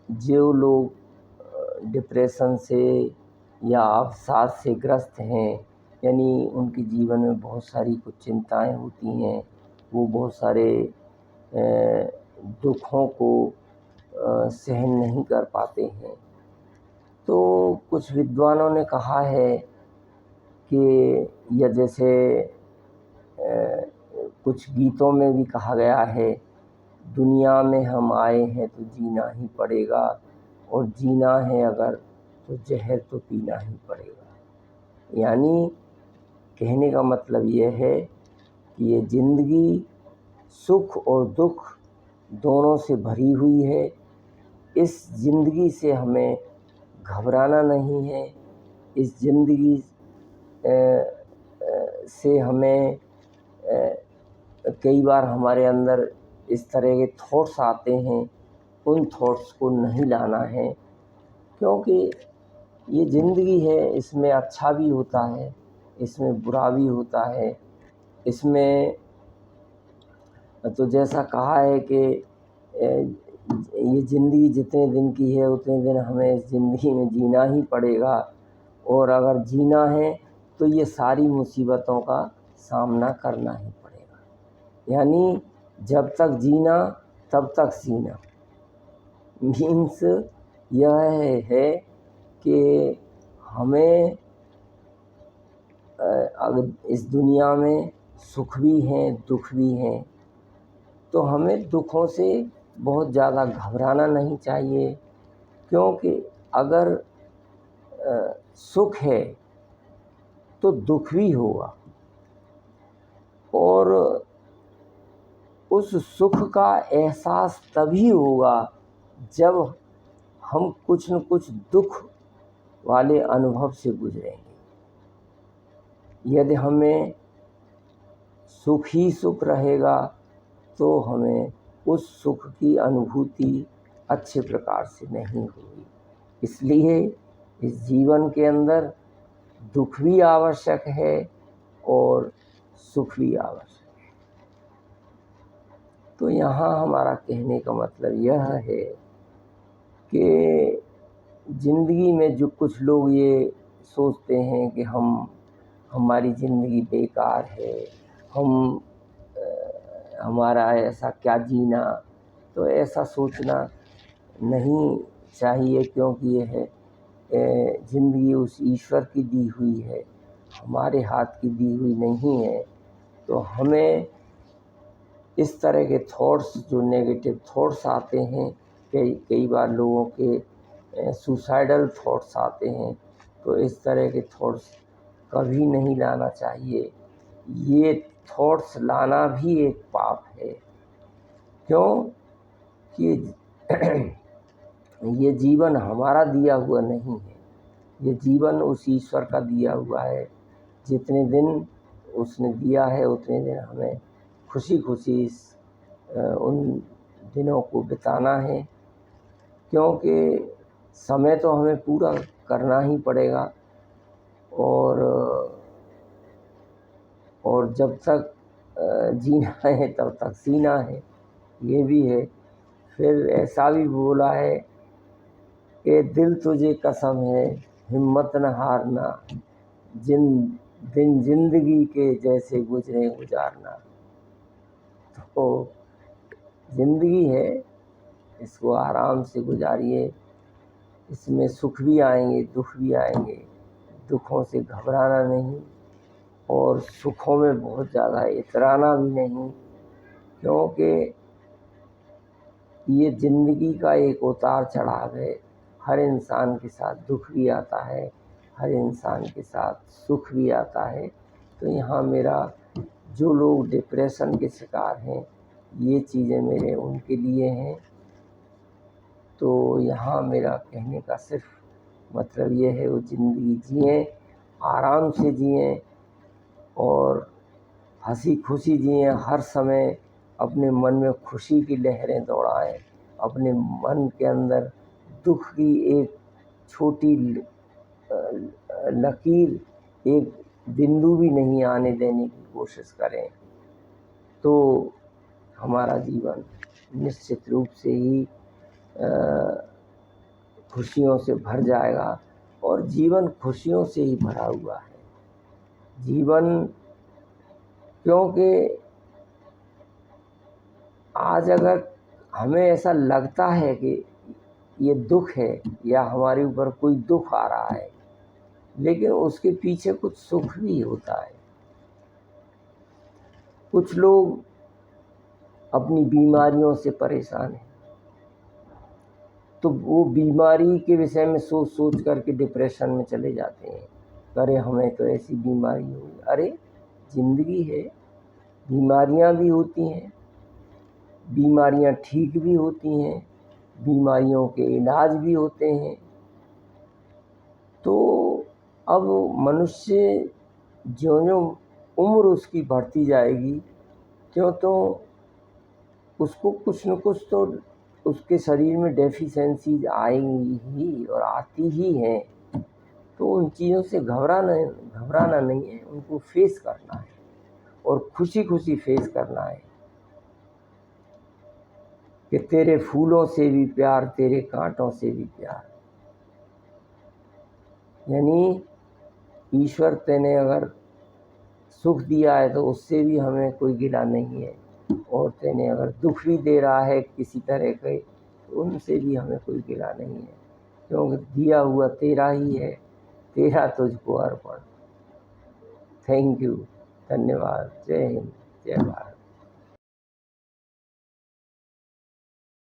जो लोग डिप्रेशन से या अवसाद से ग्रस्त हैं, यानी उनके जीवन में बहुत सारी कुछ चिंताएं होती हैं, वो बहुत सारे दुखों को सहन नहीं कर पाते हैं। तो कुछ विद्वानों ने कहा है कि या जैसे कुछ गीतों में भी कहा गया है, दुनिया में हम आए हैं तो जीना ही पड़ेगा, और जीना है अगर तो जहर तो पीना ही पड़ेगा। यानी कहने का मतलब यह है कि ये ज़िंदगी सुख और दुख दोनों से भरी हुई है। इस ज़िंदगी से हमें घबराना नहीं है। इस ज़िंदगी से हमें कई बार हमारे अंदर इस तरह के थॉट्स आते हैं, उन थॉट्स को नहीं लाना है, क्योंकि ये ज़िंदगी है, इसमें अच्छा भी होता है, इसमें बुरा भी होता है। इसमें तो जैसा कहा है कि ये ज़िंदगी जितने दिन की है उतने दिन हमें इस ज़िंदगी में जीना ही पड़ेगा, और अगर जीना है तो ये सारी मुसीबतों का सामना करना ही पड़ेगा। यानी जब तक जीना तब तक सीना। मीन्स यह है कि हमें अगर इस दुनिया में सुख भी हैं दुख भी हैं, तो हमें दुखों से बहुत ज़्यादा घबराना नहीं चाहिए, क्योंकि अगर सुख है तो दुख भी होगा, और उस सुख का एहसास तभी होगा जब हम कुछ न कुछ दुख वाले अनुभव से गुजरेंगे। यदि हमें सुख ही सुख रहेगा तो हमें उस सुख की अनुभूति अच्छे प्रकार से नहीं होगी। इसलिए इस जीवन के अंदर दुख भी आवश्यक है और सुख भी आवश्यक है। तो यहाँ हमारा कहने का मतलब यह है कि ज़िंदगी में जो कुछ लोग ये सोचते हैं कि हमारी ज़िंदगी बेकार है, हमारा ऐसा क्या जीना, तो ऐसा सोचना नहीं चाहिए, क्योंकि ये है ज़िंदगी उस ईश्वर की दी हुई है, हमारे हाथ की दी हुई नहीं है। तो हमें इस तरह के थॉट्स, जो नेगेटिव थॉट्स आते हैं, कई बार लोगों के सुसाइडल थॉट्स आते हैं, तो इस तरह के थॉट्स कभी नहीं लाना चाहिए। ये थॉट्स लाना भी एक पाप है, क्यों कि ये जीवन हमारा दिया हुआ नहीं है, ये जीवन उस ईश्वर का दिया हुआ है। जितने दिन उसने दिया है उतने दिन हमें खुशी खुशी उन दिनों को बिताना है, क्योंकि समय तो हमें पूरा करना ही पड़ेगा, और जब तक जीना है तब तक सीना है, ये भी है। फिर ऐसा भी बोला है कि दिल तुझे कसम है हिम्मत न हारना, दिन जिंदगी के जैसे गुजरे गुजारना। तो ज़िंदगी है, इसको आराम से गुजारिए। इसमें सुख भी आएंगे दुख भी आएंगे, दुखों से घबराना नहीं और सुखों में बहुत ज़्यादा इतराना भी नहीं, क्योंकि ये ज़िंदगी का एक उतार चढ़ाव है। हर इंसान के साथ दुख भी आता है, हर इंसान के साथ सुख भी आता है। तो यहाँ मेरा, जो लोग डिप्रेशन के शिकार हैं, ये चीज़ें मेरे उनके लिए हैं। तो यहाँ मेरा कहने का सिर्फ मतलब ये है, वो ज़िंदगी जिएँ, आराम से जिएँ और हंसी खुशी जिएँ। हर समय अपने मन में खुशी की लहरें दौड़ाएँ, अपने मन के अंदर दुख की एक छोटी लकीर, एक बिंदु भी नहीं आने देने की कोशिश करें, तो हमारा जीवन निश्चित रूप से ही खुशियों से भर जाएगा और जीवन खुशियों से ही भरा हुआ है जीवन। क्योंकि आज अगर हमें ऐसा लगता है कि ये दुख है या हमारे ऊपर कोई दुख आ रहा है, लेकिन उसके पीछे कुछ सुख भी होता है। कुछ लोग अपनी बीमारियों से परेशान हैं, तो वो बीमारी के विषय में सोच सोच करके डिप्रेशन में चले जाते हैं। अरे हमें तो ऐसी बीमारी हुई। अरे जिंदगी है, बीमारियां भी होती हैं, बीमारियां ठीक भी होती हैं, बीमारियों के इलाज भी होते हैं। तो अब मनुष्य ज्यों-ज्यों उम्र उसकी बढ़ती जाएगी, त्यों-त्यों उसको कुछ न कुछ तो उसके शरीर में डेफिशिएंसीज आएंगी ही और आती ही हैं। तो उन चीज़ों से घबराना नहीं है, उनको फेस करना है और खुशी खुशी फेस करना है कि तेरे फूलों से भी प्यार, तेरे कांटों से भी प्यार। यानी ईश्वर तेने अगर सुख दिया है तो उससे भी हमें कोई गिला नहीं है, और तेने अगर दुख भी दे रहा है किसी तरह के तो उनसे भी हमें कोई गिला नहीं है, क्योंकि दिया हुआ तेरा ही है, तेरा तुझको अर्पण। थैंक यू, धन्यवाद। जय हिंद, जय भारत।